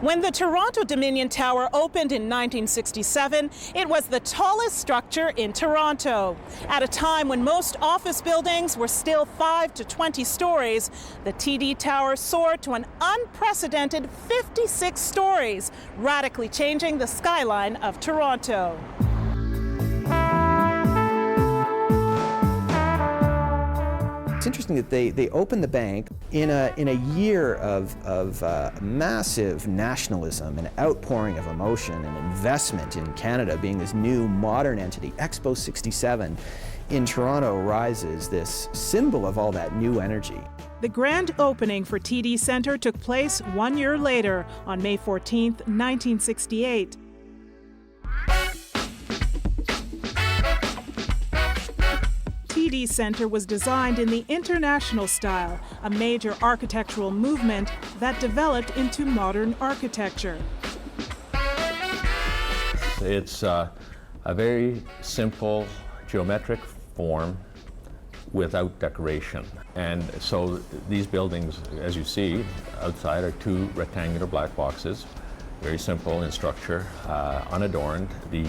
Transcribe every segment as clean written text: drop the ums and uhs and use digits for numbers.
When the Toronto Dominion Tower opened in 1967, it was the tallest structure in Toronto. At a time when most office buildings were still 5 to 20 stories, the TD Tower soared to an unprecedented 56 stories, radically changing the skyline of Toronto. It's interesting that they opened the bank in a year of massive nationalism and outpouring of emotion and investment in Canada being this new modern entity. Expo 67 in Toronto rises, this symbol of all that new energy. The grand opening for TD Centre took place 1 year later, on May 14, 1968. TD Centre was designed in the international style, a major architectural movement that developed into modern architecture. It's a very simple geometric form without decoration. And so these buildings, as you see outside, are two rectangular black boxes, very simple in structure, unadorned. The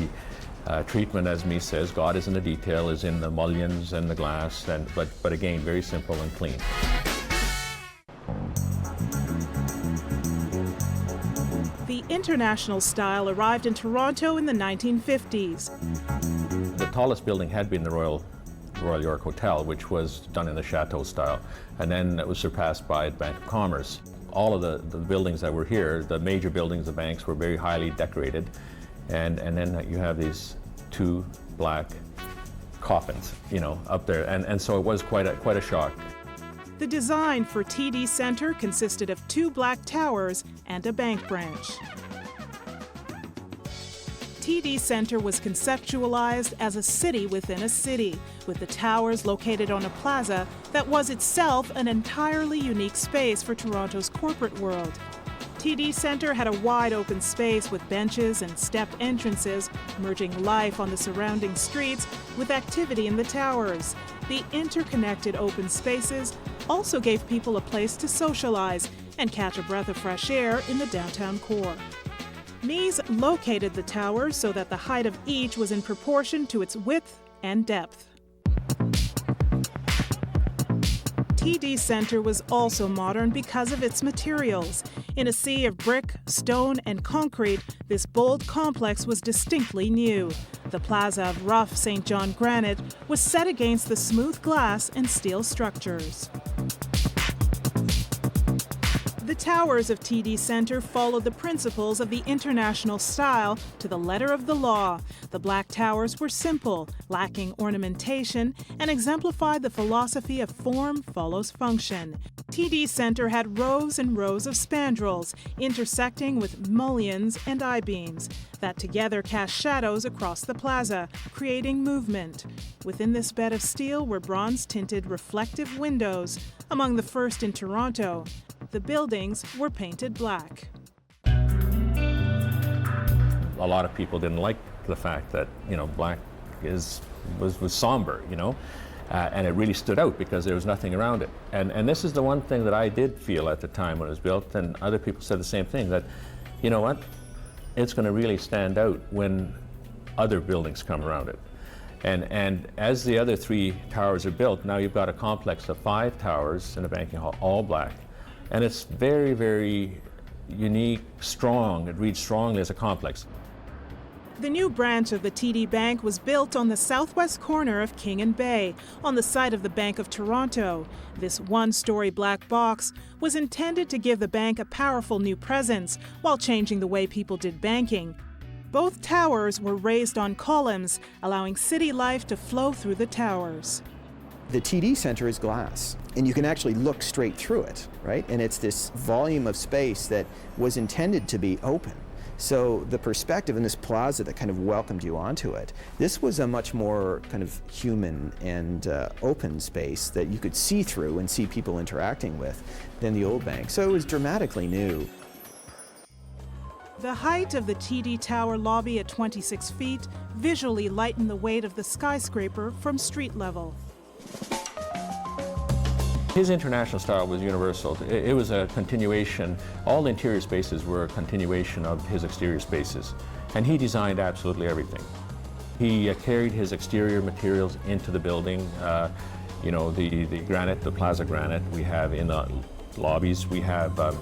treatment, as Mies says, God is in the detail, is in the mullions and the glass, but again, very simple and clean. The international style arrived in Toronto in the 1950s. The tallest building had been the Royal York Hotel, which was done in the chateau style, and then it was surpassed by the Bank of Commerce. All of the buildings that were here, the major buildings, the banks, were very highly decorated, and then you have these two black coffins, up there, and so it was quite a shock. The design for TD Centre consisted of 2 black towers and a bank branch. TD Centre was conceptualized as a city within a city, with the towers located on a plaza that was itself an entirely unique space for Toronto's corporate world. TD Centre had a wide open space with benches and step entrances, merging life on the surrounding streets with activity in the towers. The interconnected open spaces also gave people a place to socialize and catch a breath of fresh air in the downtown core. Mies located the towers so that the height of each was in proportion to its width and depth. TD Centre was also modern because of its materials. In a sea of brick, stone, and concrete, this bold complex was distinctly new. The plaza of rough St. John granite was set against the smooth glass and steel structures. The towers of TD Centre followed the principles of the international style to the letter of the law. The black towers were simple, lacking ornamentation, and exemplified the philosophy of form follows function. TD Centre had rows and rows of spandrels, intersecting with mullions and I-beams, that together cast shadows across the plaza, creating movement. Within this bed of steel were bronze-tinted reflective windows, among the first in Toronto. The buildings were painted black. A lot of people didn't like the fact that, black was somber, and it really stood out because there was nothing around it. And this is the one thing that I did feel at the time when it was built, and other people said the same thing, that, you know what, it's going to really stand out when other buildings come around it. And as the other 3 towers are built, now you've got a complex of 5 towers in a banking hall, all black. And it's very, very unique, strong. It reads strongly as a complex. The new branch of the TD Bank was built on the southwest corner of King and Bay, on the site of the Bank of Toronto. This 1-story black box was intended to give the bank a powerful new presence while changing the way people did banking. Both towers were raised on columns, allowing city life to flow through the towers. The TD Centre is glass, and you can actually look straight through it, right? And it's this volume of space that was intended to be open. So the perspective in this plaza that kind of welcomed you onto it, this was a much more kind of human and open space that you could see through and see people interacting with than the old bank. So it was dramatically new. The height of the TD Tower lobby at 26 feet visually lightened the weight of the skyscraper from street level. His international style was universal. It was a continuation. All the interior spaces were a continuation of his exterior spaces. And he designed absolutely everything. He carried his exterior materials into the building. You know, the granite, the plaza granite we have in the lobbies. We have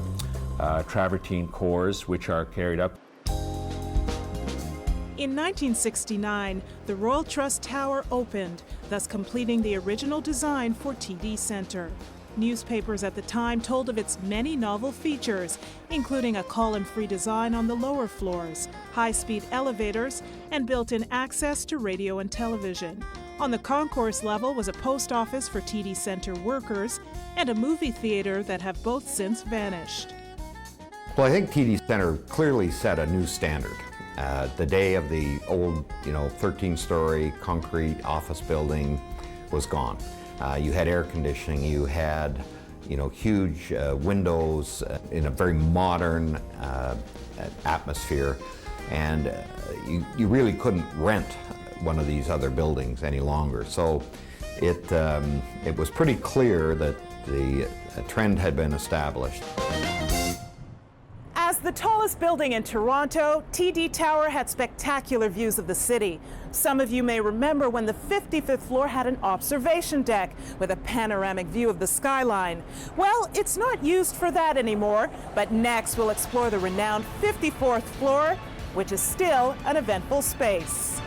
travertine cores which are carried up. In 1969, the Royal Trust Tower opened, thus completing the original design for TD Centre. Newspapers at the time told of its many novel features, including a column-free design on the lower floors, high-speed elevators, and built-in access to radio and television. On the concourse level was a post office for TD Centre workers and a movie theater that have both since vanished. Well, I think TD Centre clearly set a new standard. The day of the old, 13-story concrete office building was gone. You had air conditioning, you had, huge windows in a very modern atmosphere, and you really couldn't rent one of these other buildings any longer. So it was pretty clear that the trend had been established. As the tallest building in Toronto, TD Tower had spectacular views of the city. Some of you may remember when the 55th floor had an observation deck with a panoramic view of the skyline. Well, it's not used for that anymore, but next we'll explore the renowned 54th floor, which is still an eventful space.